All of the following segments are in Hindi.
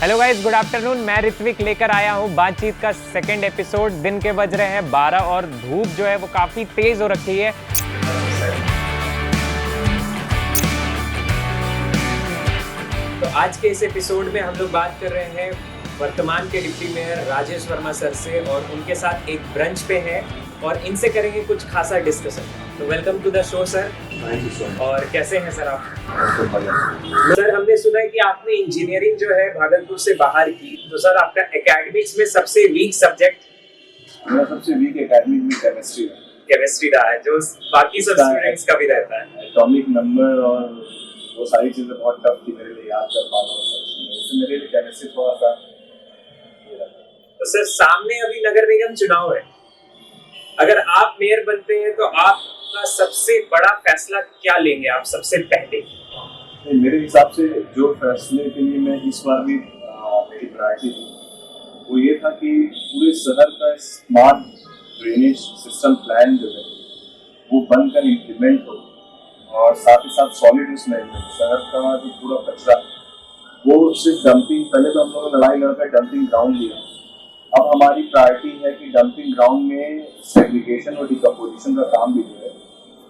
Hello guys, good afternoon. मैं ऋत्विक लेकर आया हूँ बातचीत का सेकंड एपिसोड। दिन के बज रहे हैं 12 और धूप जो है वो काफ़ी तेज़ हो रखी है। तो आज के इस एपिसोड में हम लोग बात कर रहे हैं वर्तमान के deputy mayor Rajesh Verma sir से, और उनके साथ एक ब्रंच पे है और इनसे करेंगे कुछ खासा डिस्कशन। तो welcome to the show sir. Thank you so much. और कैसे हैं सर आप? सर, हमने सुना है कि आपने इंजीनियरिंग जो है भागलपुर से बाहर की, तो सर आपका एकेडमिक्स में सबसे वीक सब्जेक्ट? मेरा सबसे वीक एकेडमिक में केमिस्ट्री रहा है, जो बाकी सब स्टूडेंट्स का भी रहता है। एटॉमिक नंबर और वो सारी चीजें बहुत टफ थी मेरे लिए याद कर पाना। इससे मेरे लिए केमिस्ट्री थोड़ा सा। तो सर, सामने अभी नगर निगम चुनाव है। अगर आप मेयर बनते हैं तो आपका सबसे बड़ा फैसला क्या लेंगे आप सबसे पहले? मेरे हिसाब से जो फैसले के लिए मैं इस बार भी मेरी प्रायोरिटी थी वो ये था कि पूरे शहर का स्मार्ट ड्रेनेज सिस्टम प्लान जो है वो बनकर इम्प्लीमेंट हो, और साथ ही साथ सॉलिड वेस्ट मैनेजमेंट। शहर का जो पूरा कचरा वो सिर्फ डंपिंग, पहले तो हम लोगों ने लड़ाई लड़कर डंपिंग ग्राउंड लिया, अब हमारी प्रायोरिटी है कि डंपिंग ग्राउंड में सेग्रीगेशन और डिकम्पोजिशन का काम भी जो है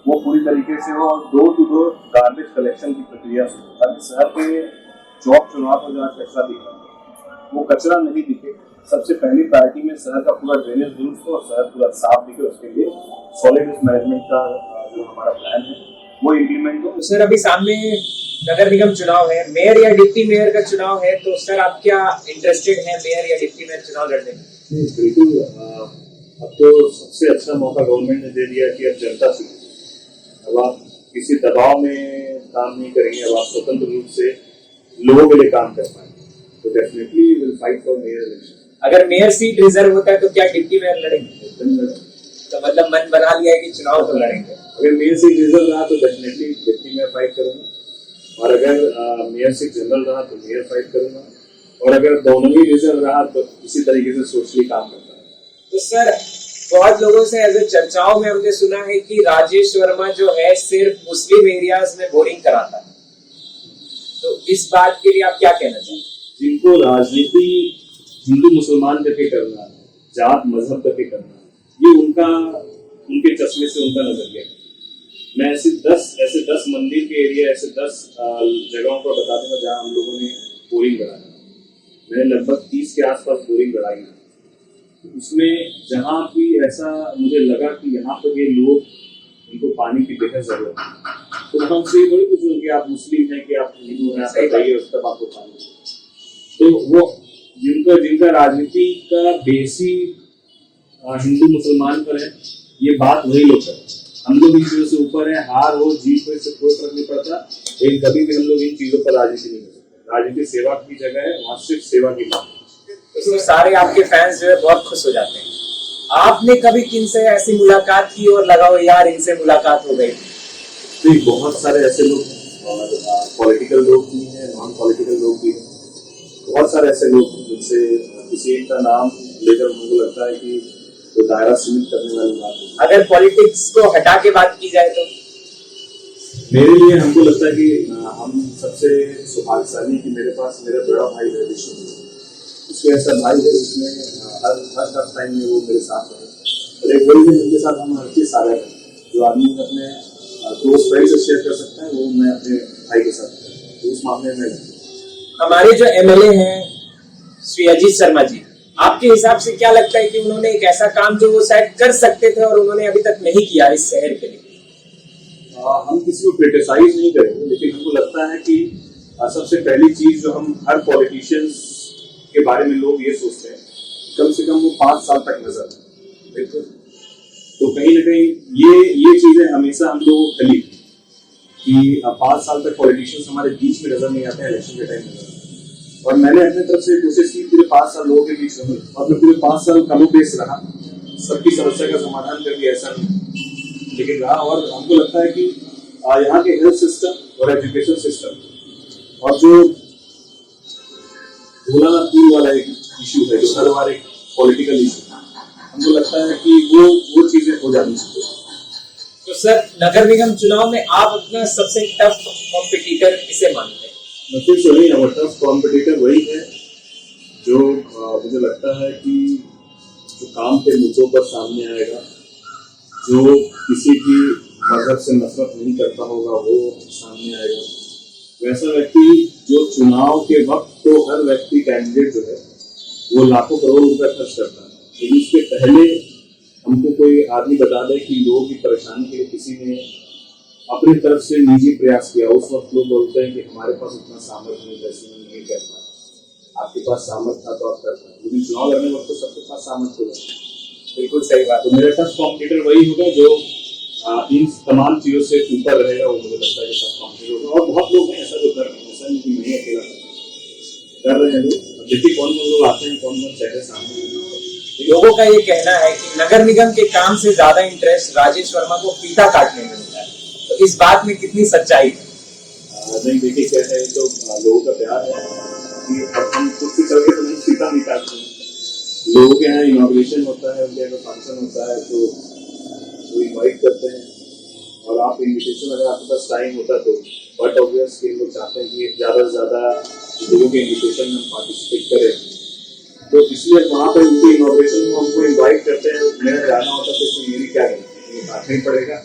वो पूरी तरीके से हो, और door to door garbage collection की प्रक्रिया से, ताकि शहर के चौक चुनाव पर जहाँ कचरा दिख रहा है वो कचरा नहीं दिखे। सबसे पहली प्रायोरिटी में शहर का पूरा ड्रेनेज दुरुस्त हो और शहर पूरा साफ दिखे। उसके लिए सॉलिड वेस्ट मैनेजमेंट का जो हमारा प्लान है वो इम्प्लीमेंट हो। सर, अभी सामने नगर निगम चुनाव है, मेयर या डिप्टी मेयर का चुनाव है, तो सर आप क्या इंटरेस्टेड हैं मेयर या डिप्टी मेयर चुनाव लड़ने में? बिल्कुल। अब तो सबसे अच्छा मौका गवर्नमेंट ने दे दिया कि अब जनता से अब आप किसी दबाव में काम नहीं करेंगे, अब आप स्वतंत्र रूप से लोगों के लिए काम कर पाएंगे। तो definitely will fight for mayor election. अगर मेयर सीट रिजर्व होता है तो क्या डिप्टी मेयर लड़ेंगे? तो मतलब मन बना लिया है कि चुनाव तो लड़ेंगे। अगर मेयर सीट रिजर्व रहा तो डेफिनेटली डिप्टी मेयर फाइट करूंगा, और अगर मेयर सीट जनरल रहा तो मेयर फाइट करूंगा, और अगर दोनों ही रिजर्व रहा तो इसी तरीके से सोशली काम करता है। तो सर, बहुत लोगों से ऐसे चर्चाओं में हमने सुना है कि राजेश वर्मा जो है सिर्फ मुस्लिम एरियाज में बोरिंग कराता है, तो इस बात के लिए आप क्या कहना चाहेंगे? जिनको राजनीति हिंदू मुसलमान करके करना है, जात मजहब करके करना है, ये उनके चश्मे से उनका नजरिया है। मैं ऐसे 10 मंदिर के एरिया, ऐसे 10 जगहों पर बता दूंगा जहाँ हम लोगों ने बोरिंग कराया। मैंने लगभग 30 के आसपास बोरिंग कराई है। उसमें जहाँ भी ऐसा मुझे लगा कि यहाँ पर ये लोग, इनको पानी की बेहद जरूरत है, तो मैं उनसे ये थोड़ी पूछूंगा कि आप मुस्लिम हैं कि आप हिंदू हैं, आप बताइए, उस तब आपको पानी। तो वो जिनका राजनीति का बेसी हिंदू मुसलमान पर है, ये बात वही लोग करते हैं। हम लोग इन चीजों से ऊपर है, हार हो जीत हो इससे कोई फर्क नहीं पड़ता, लेकिन कभी भी हम लोग इन चीजों पर राजनीति नहीं कर सकते। राजनीति सेवा की जगह है, वहाँ सिर्फ सेवा की बात है। तो सारे आपके फैंस जो है बहुत खुश हो जाते हैं। आपने कभी किनसे ऐसी मुलाकात की और लगा हो यार इनसे मुलाकात हो गई? तो बहुत सारे ऐसे लोग हैं, और पॉलिटिकल लोग भी हैं, नॉन पॉलिटिकल लोग भी हैं। बहुत सारे ऐसे लोग जिनसे किसी एक का नाम लेकर मुझे लगता है कि वो दायरा सीमित करने वाली बात है। अगर पॉलिटिक्स को हटा के बात की जाए तो मेरे लिए हमको लगता है कि हम सबसे सौभाग्यशाली कि मेरे पास मेरा बड़ा भाई है विष्णु। उसके ऐसा भाई है, उसमें हर टाइम में वो मेरे साथ है, और एक वही है जिनके साथ हम हर चीज़ साझा करें। जो आदमी अपने क्लोज फ्रेंड से शेयर कर सकता है वो मैं अपने भाई के साथ करता हूँ। तो उस मामले में हमारे जो एमएलए हैं श्री अजीत शर्मा जी, आपके हिसाब से क्या लगता है कि उन्होंने एक ऐसा काम जो वो शायद कर सकते थे और उन्होंने अभी तक नहीं किया इस शहर के लिए? हम किसी को क्रिटिसाइज नहीं करेंगे, लेकिन हमको लगता है कि सबसे पहली चीज जो हम हर पॉलिटिशियंस के बारे में लोग ये सोचते हैं कम से कम वो 5 साल तक नजर है। बिल्कुल। तो कहीं ना कहीं ये चीजें हमेशा हम लोगों को खली कि 5 साल तक पॉलिटिशियंस हमारे बीच में नजर नहीं आते हैं, इलेक्शन के टाइम नजर। और मैंने अपनी तरफ से कोशिश की पूरे 5 साल लोगों के बीच रहूं, और मैं पूरे 5 साल कमोबेश रहा, सबकी समस्या का समाधान कर दिया, ऐसा नहीं, लेकिन रहा। और हमको लगता है कि यहाँ के हेल्थ सिस्टम और एजुकेशन सिस्टम और जो भोलाना पूल वाला एक इश्यू है, जो हर बार एक पॉलिटिकल इशू, हमको लगता है कि वो चीजें हो जानी चाहिए। तो सर, नगर निगम चुनाव में आप अपना सबसे टफ कॉम्पिटिटर किसे मानते हैं? फिर से वही, हमारा टफ कॉम्पिटिटर वही है मुझे लगता है कि जो काम के मुद्दों पर सामने आएगा, जो किसी की मजहब से नफरत नहीं करता होगा वो सामने आएगा, वैसा व्यक्ति जो चुनाव के वक्त तो हर व्यक्ति कैंडिडेट जो है वो लाखों करोड़ रुपए खर्च करता है, लेकिन उसके पहले हमको कोई आदमी बता दे कि लोगों की परेशानी के लिए किसी ने अपनी तरफ से निजी प्रयास किया, उस वक्त लोग बोलते हैं कि हमारे पास उतना सामर्थ्य नहीं, जैसे हम नहीं कर पाए। आपके पास सामर्थ्य था तो आप कर पाए, लेकिन चुनाव लड़ने वक्त तो सबके पास सामर्थ्य होगा। बिल्कुल सही बात। तो मेरे पास कॉम्पिटिटर वही होगा जो इन तमाम चीज़ों से ऊपर रहेगा, वो मुझे लगता है कि सब कॉम्पिटिटर होगा। और बहुत लोग हैं ऐसा जो कर रहे हैं, ऐसा नहीं कि मैं ही अकेला कर रहे हैं लोग। देखिए कौन कौन लोग आते हैं, कौन कौन चेहरे सामने। लोगों का ये कहना है कि नगर निगम के काम से ज्यादा इंटरेस्ट राजेश वर्मा को फीता काटने में होता है, तो इस बात में कितनी सच्चाई है? नहीं देखिए क्या है, तो लोगों का प्यार है कि अब हम खुद से चल के तो नहीं फीता नहीं काटते हैं। लोगों के यहाँ इनॉग्रेशन होता है, उनके यहाँ फंक्शन होता है तो वो इन्वाइट करते हैं, और आप इन्विटेशन अगर आपके पास टाइम होता तो बट ऑब्वियस कि लोग चाहते हैं कि ज़्यादा से ज़्यादा लोगों के इन्विटेशन में पार्टिसिपेट करें, तो इसलिए वहाँ पर उनके इनॉग्रेशन में हमको इन्वाइट करते हैं। मेरा जाना होता तो इसमें मेरी क्या गलती, काटना ही पड़ेगा।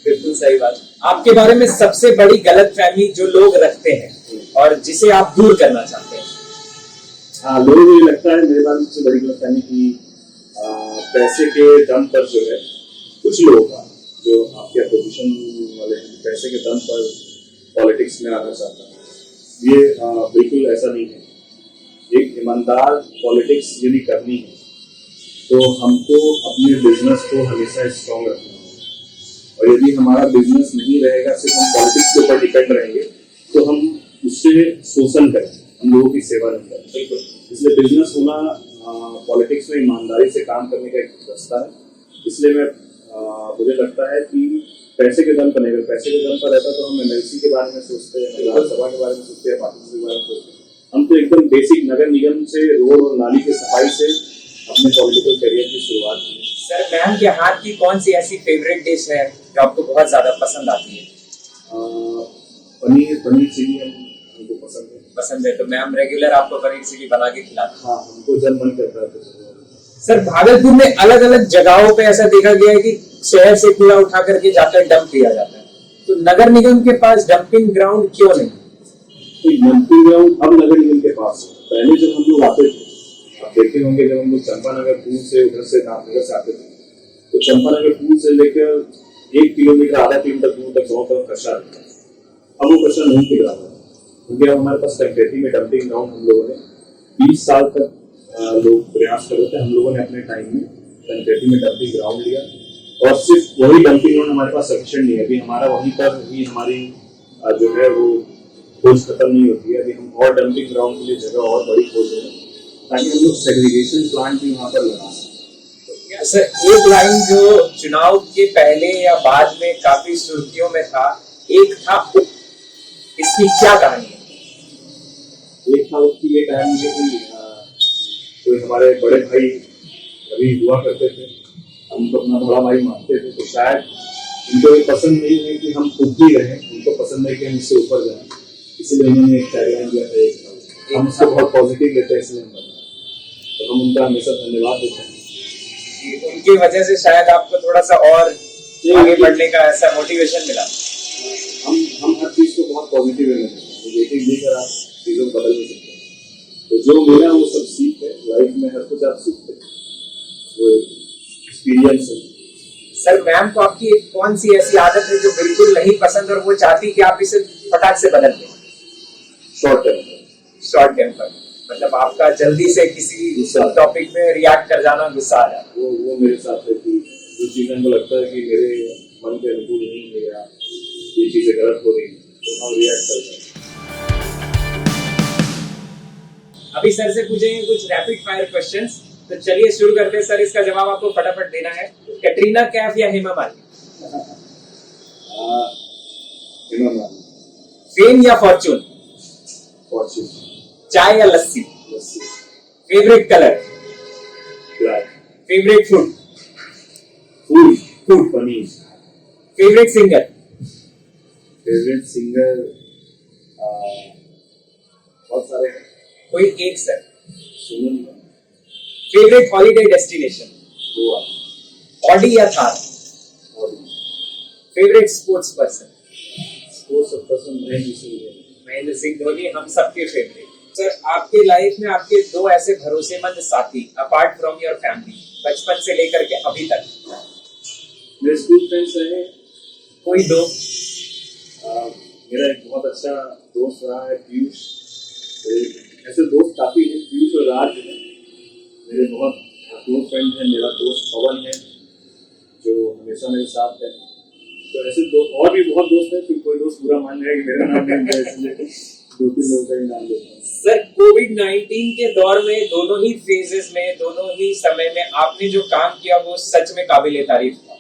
बिल्कुल सही बात। आपके बारे में सबसे बड़ी गलतफहमी जो लोग रखते हैं और जिसे आप दूर करना चाहते हैं? हाँ, लोगों को ये लगता है मेरे बारे में सबसे बड़ी गलतफहमी कि पैसे के दम पर जो है कुछ लोगों का, जो आपके अपोजिशन वाले हैं, पैसे के दम पर पॉलिटिक्स में आना चाहता है। ये बिल्कुल ऐसा नहीं है। एक ईमानदार पॉलिटिक्स यदि करनी है तो हमको अपने बिजनेस को हमेशा स्ट्रॉन्ग रखना है, और यदि हमारा बिजनेस नहीं रहेगा, सिर्फ हम पॉलिटिक्स के ऊपर डिपेंड रहेंगे, तो हम उससे शोषण करेंगे, हम लोगों की सेवा नहीं करेंगे। बिल्कुल, इसलिए बिजनेस होना पॉलिटिक्स में ईमानदारी से काम करने का एक रास्ता है। इसलिए मैं मुझे लगता है कि पैसे के दम पर नहीं, अगर पैसे के दम पर रहता तो हम MLC के बारे में सोचते हैं, विधानसभा के बारे में सोचते हैं, पार्टी के बारे में सोचते हैं। हम तो एकदम बेसिक नगर निगम से रोड और नाली की सफाई से अपने पॉलिटिकल करियर की शुरुआत की। सर, मैम के हाथ की कौन सी ऐसी फेवरेट डिश है जो आपको बहुत ज्यादा पसंद आती है? पनीर चिली हमको पसंद है। तो मैम रेगुलर आपको पनीर चिली बना के खिलाती है? हाँ, हमको जब मन करता है तो। सर, भागलपुर में अलग अलग जगहों पे ऐसा देखा गया है कि शहर से कूड़ा उठा करके जाकर डंप किया जाता है, तो नगर निगम के पास डंपिंग ग्राउंड क्यों नहीं? डंपिंग ग्राउंड अब नगर निगम के पास है। पहले जब हम लोग आते थे, आप देखे होंगे, जब हम लोग चंपानगर पुल से उधर से नाथनगर से आते थे, तो चंपानगर पुल से लेकर 1 किलोमीटर आधा किलोमीटर दूर तक गाँव तरफ कचरा रहता है। अब वो कचरा नहीं गिरा हुआ है, क्योंकि अब हमारे पास कंक्रीटी में डंपिंग ग्राउंड हम लोगों ने 20 साल तक लोग प्रयास कर रहे थे। हम लोगों ने अपने टाइम में कंक्रीटी में डंपिंग ग्राउंड लिया, और सिर्फ वही डंपिंग ग्राउंड हमारे पास सफिशिएंट नहीं है। अभी हमारा वहीं पर ही हमारी जो है वो खोज खत्म नहीं होती है। अभी हम और डंपिंग ग्राउंड के लिए जगह और बड़ी खोज रहे हैं, ताकि हम लोग सेग्रीगेशन प्लांट भी वहाँ पर लगा सकें। सर, एक लाइन जो चुनाव के पहले या बाद में काफी सुर्खियों में था, एक था उप, इसकी क्या कहानी है? एक था उसकी ये कहानी है कि कोई हमारे बड़े भाई अभी हुआ करते थे, हम तो अपना बड़ा भाई मानते थे, तो शायद उनको ये पसंद नहीं है कि हम खुद भी रहें, उनको पसंद है कि हम इससे ऊपर जाएं, इसलिए उन्होंने एक टैगलाइन दिया था, एक हम इसको बहुत पॉजिटिव लेते हैं, इसलिए हम बनाए। तो हम उनका हमेशा धन्यवाद देते हैं। उनकी वजह से शायद आपको थोड़ा सा और आगे बढ़ने का ऐसा मोटिवेशन मिला। हम हर चीज़ को बहुत पॉजिटिव लेते हैं, नेगेटिव लेकर आप चीज़ों को बदल नहीं सकते। तो जो मिला वो सब सीख है, लाइफ में हर कुछ आप सीखते हैं, वो एक्सपीरियंस है। सर, मैम को आपकी कौन सी ऐसी आदत है जो बिल्कुल नहीं पसंद और वो चाहती कि आप इसे फटाक से बदल दें? शॉर्ट टेम्पर, मतलब आपका जल्दी से किसी टॉपिक में रिएक्ट कर जाना, गुस्सा आ जाना। वो मेरे साथ है कि जो चीज़ें को लगता है कि मेरे मन के अनुकूल नहीं है या ये चीज़ें गलत हो रही हैं, तो हम रिएक्ट कर जाते हैं। अभी सर से पूछेंगे कुछ रैपिड फायर क्वेश्चंस, तो चलिए शुरू करते हैं। सर, इसका जवाब आपको फटाफट देना है। कैटरीना कैफ या हेमा मालिनी? हेमा मालिनी। फेम या फॉर्चून? फॉर्चून। चाय या लस्सी? लस्सी। Favourite colour? Black. Favourite food? Food पनीर। Favourite singer? बहुत सारे हैं। कोई एक sir? Sonu Nigam. Favourite holiday destination? Goa. Audi या थार? और favourite sports person? Sports person Mahendra Singh Dhoni, हम सबके फेवरेट। सर, आपके लाइफ में आपके दो ऐसे भरोसेमंद साथी अपार्ट फ्रॉम योर फैमिली, बचपन से लेकर के अभी तक? मेरे स्कूल फ्रेंड्स रहे, कोई दो? मेरा एक बहुत अच्छा दोस्त रहा है पीयूष। ऐसे दोस्त काफ़ी हैं, पीयूष और राज हैं मेरे बहुत क्लोज फ्रेंड हैं। मेरा दोस्त पवन है जो हमेशा मेरे साथ है। तो ऐसे दो और भी बहुत दोस्त हैं, फिर कोई दोस्त बुरा मान जाएगा कि मेरा नाम नहीं है, इसलिए 2-3 लोगों का ही नाम लेता हूँ। सर, कोविड-19 के दौर में दोनों ही फेजेस में, दोनों ही समय में आपने जो काम किया वो सच में काबिले तारीफ था।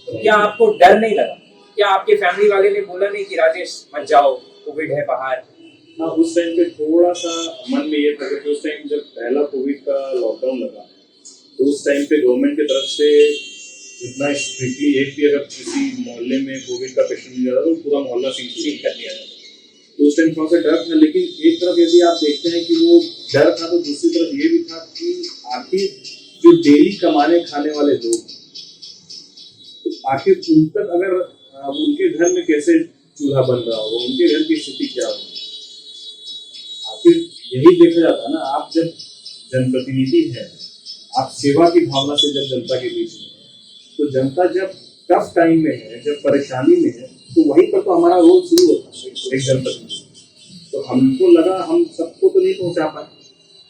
तो क्या आपको डर नहीं लगा? क्या आपके फैमिली वाले ने बोला नहीं कि राजेश मत जाओ, कोविड है बाहर? हाँ, उस टाइम पे थोड़ा सा मन में ये था कि उस टाइम जब पहला कोविड का लॉकडाउन लगा तो उस टाइम पे गवर्नमेंट की तरफ से इतना स्ट्रिक्टली एक भी अगर किसी मोहल्ले में कोविड का पेशेंट मिल जाता तो पूरा मोहल्ला सील कर दिया जाता। तो उस टाइम थोड़ा सा डर था, लेकिन एक तरफ यदि आप देखते हैं कि वो डर था तो दूसरी तरफ ये भी था कि आखिर जो डेली कमाने खाने वाले लोग, तो आखिर उन तक अगर उनके घर में कैसे चूल्हा बन रहा होगा, उनके घर की स्थिति क्या होगी, आखिर यही देखा जाता है ना। आप जब जनप्रतिनिधि हैं, आप सेवा की भावना से जब जनता के बीच में हैं, तो जनता जब टफ टाइम में है, जब परेशानी में है, तो वहीं पर तो हमारा रोल शुरू होता है एक जनप्रतिनिधि। तो हमको लगा हम सबको तो नहीं पहुंचा पाए,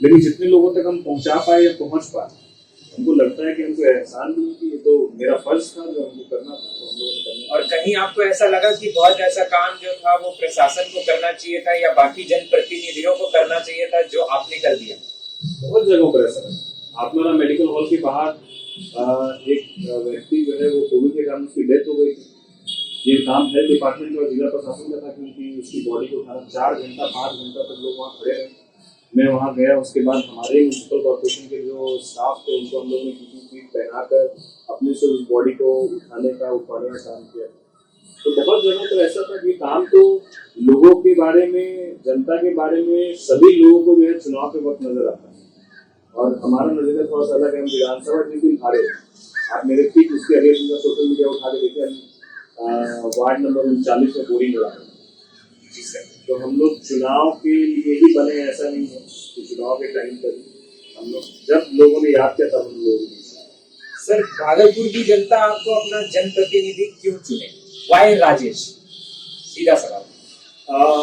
लेकिन जितने लोगों तक हम पहुंचा पाए या पहुंच पाए, हमको लगता है कि हमको एहसान भी कि ये तो मेरा फर्ज था जो हमको करना था, तो हम लोगों ने करना। और कहीं आपको ऐसा लगा कि बहुत ऐसा काम जो था वो प्रशासन को करना चाहिए था या बाकी जनप्रतिनिधियों को करना चाहिए था जो आपने कर दिया? बहुत जगहों पर ऐसा लगा। आत्माराम मेडिकल हॉल के बाहर एक व्यक्ति जो है वो कोविड के कारण उसकी डेथ हो गई थी। ये काम हेल्थ डिपार्टमेंट और जिला प्रशासन का था, क्योंकि उसकी बॉडी को उठाना 4 घंटा 5 घंटा तक लोग वहाँ खड़े रहे। मैं वहाँ गया, उसके बाद हमारे म्यूनसिपल कॉर्पोरेशन के जो स्टाफ थे उनको हम लोगों ने PPE पहनाकर अपने से उस बॉडी को उठाने का काम किया। तो बहुत जगह तो ऐसा था कि काम तो लोगों के बारे में, जनता के बारे में, सभी लोगों को जो है चुनाव के वक्त नजर आता है। और हमारा नजरिया थोड़ा सा अलग है। हम विधानसभा जिस दिन हारे, आप मेरे ठीक उसके अगले दिन का सोशल मीडिया उठा के देखे, हम वार्ड नंबर 39 में बोरिंग लगा। तो हम लोग चुनाव के लिए ही बने, ऐसा नहीं है कि चुनाव के टाइम पर हम लोग जब लोगों ने याद किया तब हम लोग। सर, भागलपुर की जनता आपको अपना जनप्रतिनिधि क्यों चुने? वाई राजेश? सीधा सवाल।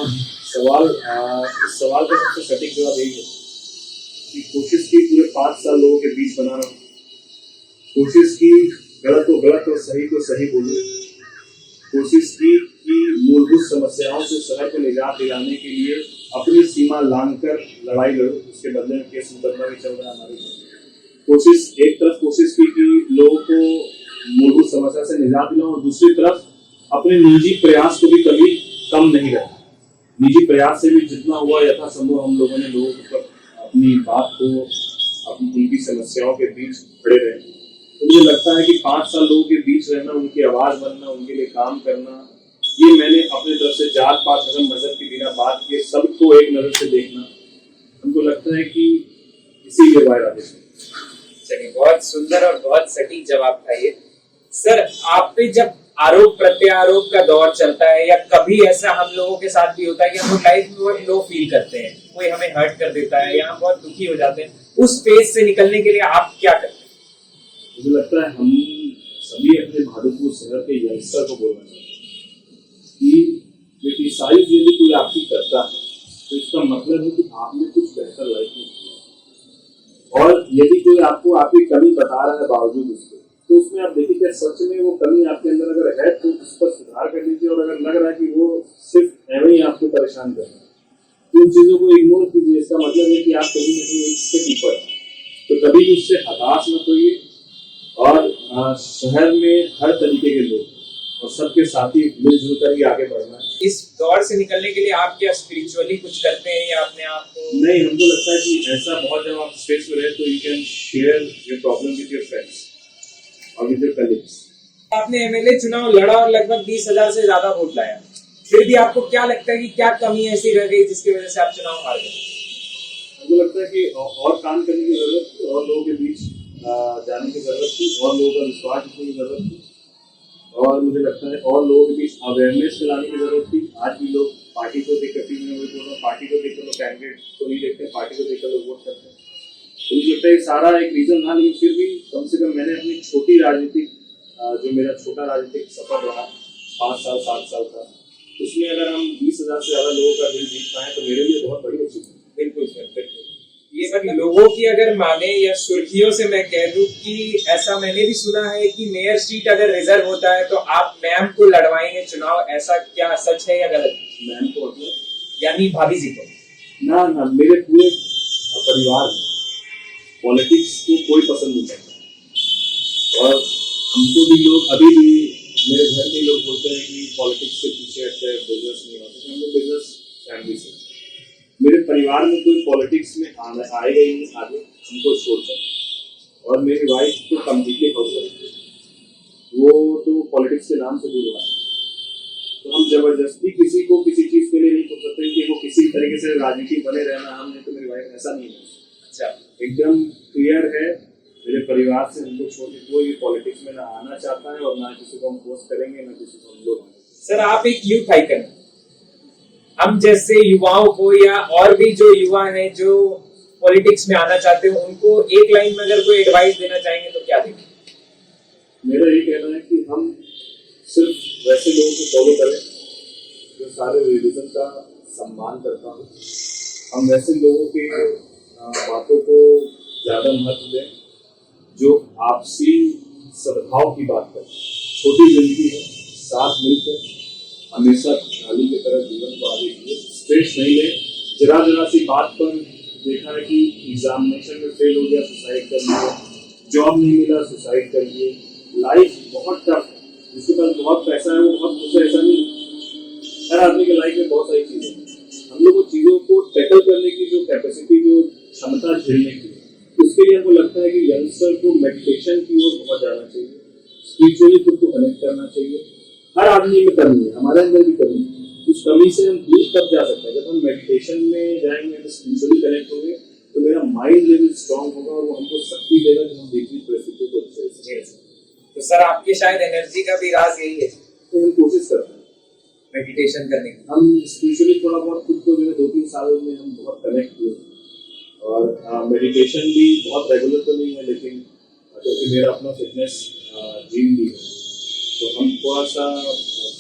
इस सवाल का सबसे सटीक जवाब यही है कि कोशिश की पूरे 5 साल लोगों के बीच बनाना, कोशिश की गलत को गलत और सही को सही बोलूं, कोशिश की कि मूलभूत समस्याओं से शहर को निजात दिलाने के लिए अपनी सीमा लांघकर लड़ाई लड़ूं, उसके बदले में केस मुकदमा भी चल रहा है हमारे। कोशिश एक तरफ कोशिश की कि लोगों को मूलभूत समस्या से निजात दिलाऊं, और दूसरी तरफ अपने निजी प्रयास को भी कभी कम नहीं रखा। निजी प्रयास से भी जितना हुआ यथासंभव हम लोगों ने लोगों को अपनी बात को, अपनी उनकी समस्याओं के बीच खड़े रहे। तो मुझे लगता है कि 5 साल लोगों के बीच रहना, उनकी आवाज बनना, उनके लिए काम करना, ये मैंने अपनी तरफ से जात पात धर्म मजहब के बिना बात किए सबको एक नजर से देखना, हमको लगता है कि इसीलिए वाई राजेश। चलिए, बहुत सुंदर और बहुत सटीक जवाब था ये। सर, आप पे जब आरोप प्रत्यारोप का दौर चलता है या कभी ऐसा हम लोगों के साथ भी होता है कि हम लोग लाइफ में बहुत लो फील करते हैं, कोई हमें हर्ट कर देता है या हम बहुत दुखी हो जाते हैं, उस फेज से निकलने के लिए आप क्या करते हैं? मुझे लगता है हम सभी अपने भागलपुर शहर के यंगस्टर को बोलना चाहिए कि क्रिटिसाइज यदि कोई आपकी करता है तो इसका मतलब है कि आपने कुछ बेहतर लाइफ में किया। और यदि कोई आपको आपकी कमी बता रहा है बावजूद उसके, तो उसमें आप देखिए क्या सच में वो कमी आपके अंदर अगर है तो उस पर सुधार कर लीजिए। और अगर लग रहा है कि वो सिर्फ एवं ही आपको परेशान कर रहा है तो उन चीज़ों को इग्नोर कीजिए। इसका मतलब है कि आप कहीं ना कहीं इससे ऊपर हैं, तो कभी भी उससे हताश मत होइए। और शहर में हर तरीके के लोग और सबके साथी मिलजुल कर ही आगे बढ़ना है। इस दौर से निकलने के लिए आप क्या स्पिरिचुअली कुछ करते हैं या अपने आप को? नहीं, हमको लगता है कि ऐसा बहुत जब आप स्ट्रेस में रहे तो you can share your problem with your friends और विद योर कलीग्स। आपने MLA चुनाव लड़ा और लगभग 20,000 से ज्यादा वोट लाया, फिर भी आपको क्या लगता है कि क्या कमी ऐसी रह गई जिसकी वजह से आप चुनाव हार गए? मुझे लगता है कि और काम करने की जरूरत थी, और लोगों के बीच जाने की जरूरत थी, और लोगों का विश्वास जीतने की जरूरत थी, और मुझे लगता है और लोगों के बीच अवेयरनेस फैलाने की जरूरत थी। आज भी लोग पार्टी को देखकर, मैं वही बोल रहा हूँ, पार्टी को देखकर लोग कैंडिडेट को नहीं देखते, पार्टी को देखकर लोग वोट करते हैं। तो मुझे लगता है सारा एक रीजन था, लेकिन फिर भी कम से कम मैंने अपनी छोटी राजनीतिक जो मेरा छोटा राजनीतिक सफर रहा 5 साल 7 साल का, उसमें अगर हम 20,000 से ज़्यादा लोगों का दिल जीत पाए तो मेरे लिए बहुत बड़ी अचीवमेंट। बिल्कुल सर, बिल्कुल। ये मतलब लोगों की अगर माने या सुर्खियों से मैं कह दूं कि ऐसा मैंने भी सुना है कि मेयर सीट अगर रिजर्व होता है तो आप मैम को लड़वाएंगे चुनाव, ऐसा क्या सच है या गलत? मैम को मतलब यानी भाभी जी को? ना, मेरे पूरे परिवार में पॉलिटिक्स को कोई पसंद नहीं करता, और हमको भी लोग अभी भी मेरे घर में लोग बोलते हैं कि पॉलिटिक्स के पीछे हटते हैं, बिजनेस नहीं होते। हम लोग बिजनेस फैमिली से, मेरे परिवार में कोई पॉलिटिक्स में आएगा ही नहीं आगे हमको छोड़कर। और मेरी वाइफ तो कम्प्लीटली हाउस वाइफ है, वो तो पॉलिटिक्स के नाम से दूर रहा है। तो हम जबरदस्ती किसी को किसी चीज़ के लिए नहीं बोल सकते कि वो किसी तरीके से राजनीति बने रहना, हमने तो मेरी वाइफ ऐसा नहीं है। अच्छा, एकदम क्लियर है, मेरे परिवार से हमको छोड़ के कोई पॉलिटिक्स में ना आना चाहता है, और ना किसी को हम फोर्स करेंगे, ना किसी को हम लोग। सर आप एक यूथ आइकन, हम जैसे युवाओं को या और भी जो युवा हैं जो पॉलिटिक्स में आना चाहते हो, उनको एक लाइन में अगर कोई एडवाइस देना चाहेंगे तो क्या देंगे? मेरा ये कहना है कि हम सिर्फ वैसे लोगों को फॉलो करें जो सारे रिलीजन का सम्मान करता हो। हम वैसे लोगों के बातों को ज़्यादा महत्व दें जो आपसी सद्भाव की बात करें। छोटी जिंदगी है, साथ मिलकर हमेशा खुशहाली की तरह जीवन को आगे बढ़े, स्ट्रेस नहीं लें। जरा सी बात पर देखा है कि एग्जामिनेशन में फेल हो गया, सुसाइड कर लिया, जॉब नहीं मिला, सुसाइड कर लिए। लाइफ बहुत टफ है, जिसके पास बहुत पैसा है वो बहुत खुश है, ऐसा नहीं। हर आदमी के लाइफ में बहुत सारी चीज़ें हैं। हम लोग वो चीज़ों को टैकल करने की जो कैपेसिटी, जो क्षमता झेलने की, उसके लिए हमको लगता है कि यंगस्टर को मेडिटेशन की ओर बहुत जाना चाहिए, स्पिरिचुअली खुद को कनेक्ट करना चाहिए। हर आदमी में कमी है, हमारे अंदर भी कमी है। उस कमी से हम दूर कब जा सकते हैं? जब हम मेडिटेशन में जाएंगे, हम स्पिरिचुअली कनेक्ट होंगे, तो मेरा माइंड लेवल स्ट्रांग होगा और वो हमको शक्ति देगा कि हम देखी परिस्थितियों को अच्छे से। तो सर आपके शायद एनर्जी का भी राज यही है, तो हम कोशिश करते हैं मेडिटेशन करने की। हम स्पिरिचुअली थोड़ा बहुत खुद को जो है 2-3 साल में हम बहुत कनेक्ट हुए, और मेडिटेशन भी बहुत रेगुलर तो नहीं है, लेकिन क्योंकि मेरा अपना फिटनेस जिम भी है, तो हम थोड़ा सा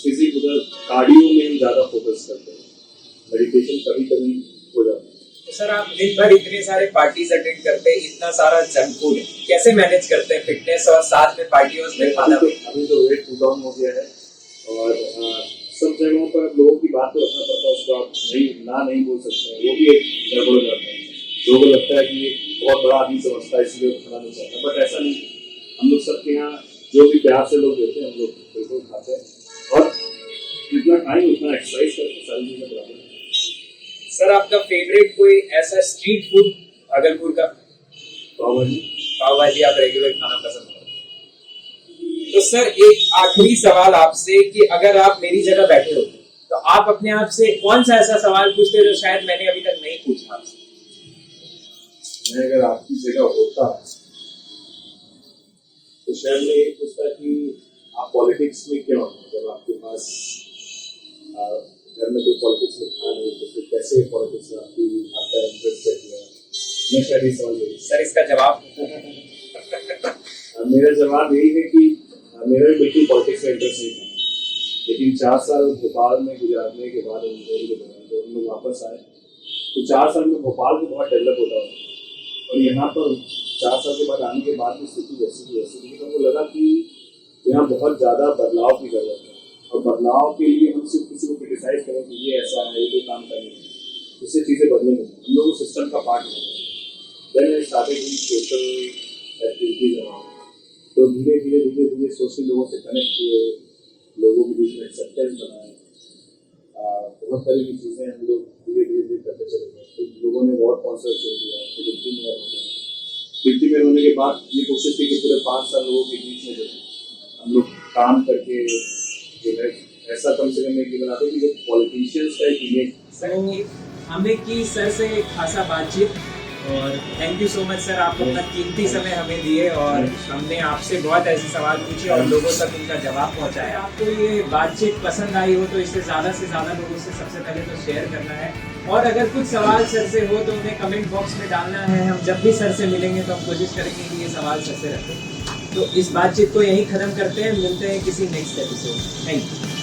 फिजिक उधर कार्डियो में हम ज़्यादा फोकस करते हैं। मेडिटेशन कभी कभी हो जाता है। तो सर आप दिन भर इतने सारे पार्टीज अटेंड करते हैं, इतना सारा जंक फूड कैसे मैनेज करते हैं, फिटनेस और साथ में पार्टियों में खाना? अभी तो वेट पुट डाउन हो गया है, और सब जगहों पर लोगों की बात तो रखना पड़ता है, उसको आप नहीं बोल सकते हैं, वो भी एक गड़बड़ हो जाता है। लोगों को लगता है कि ये बहुत बड़ा आदमी समझता है इसलिए खाना नहीं चाहता, बट ऐसा नहीं। हम लोग सबके यहाँ जो भी प्यार से लोग देते हैं हम लोग बिल्कुल खाते हैं, और जितना खाएंगे उतना एक्सरसाइज करते हैं, सारी चीज़ें बराबर है। सर आपका फेवरेट कोई ऐसा स्ट्रीट फूड भागलपुर का? पाव भाजी आप रेगुलर खाना पसंद करते? तो सर एक आखिरी सवाल आपसे कि अगर आप मेरी जगह बैठे होते तो आप अपने आप से कौन सा ऐसा सवाल पूछते जो शायद मैंने अभी तक नहीं पूछा आपसे? मैं अगर आपकी जगह होता तो शायद मैं ये पूछता कि आप पॉलिटिक्स में क्यों हैं? जब आपके पास घर में कोई पॉलिटिक्स में था नहीं, तो फिर कैसे पॉलिटिक्स में आपका इंटरेस्ट है किया? मैं शायद ये सवाल यही। सर इसका जवाब? मेरा जवाब यही है कि मेरा भी बिल्कुल पॉलिटिक्स में इंटरेस्ट नहीं था, लेकिन 4 साल भोपाल में गुजारने के बाद जब हम लोग वापस आए तो 4 साल में भोपाल को बहुत डेवलप होता है, और यहाँ पर 4 साल के बाद आने के बाद भी स्थिति वैसी की वैसी, लेकिन हमको लगा कि यहाँ बहुत ज़्यादा बदलाव की जरूरत है, और बदलाव के लिए हम सिर्फ किसी को क्रिटिसाइज करें कि ये ऐसा है, ये कोई काम करने है, इससे चीज़ें बदलेंगे। हम लोग सिस्टम का पार्ट हैं। Then I started doing social activities around, तो धीरे धीरे सोशल लोगों से कनेक्ट हुए, लोगों के बीच में एक्सेप्टेंस बनाए, बहुत सारी की चीज़ें हम लोग धीरे धीरे करते चले गए। तो लोगों ने वार्ड काउंसिलर चुन दिया, फिर डिप्टी मेयर हो गया। डिप्टी मेयर होने के बाद ये कोशिश की कि पूरे 5 साल लोगों के बीच में जो हम लोग काम करके जो है ऐसा कम से कम एक बनाते कि जो पॉलिटिशियंस का एक इमेज। सर हमने की सर से खासा बातचीत, और thank you so much sir, आपको अपना कीमती समय हमें दिए और हमने आपसे बहुत ऐसे सवाल पूछे और लोगों तक उनका जवाब पहुंचाया। आपको ये बातचीत पसंद आई हो तो इसे ज़्यादा से ज़्यादा लोगों से सबसे पहले तो शेयर करना है, और अगर कुछ सवाल सर से हो तो उन्हें कमेंट बॉक्स में डालना है। हम जब भी सर से मिलेंगे तो हम कोशिश करेंगे कि ये सवाल सर से रखें। तो इस बातचीत को यहीं ख़त्म करते हैं, मिलते हैं किसी नेक्स्ट एपिसोड। Thank you.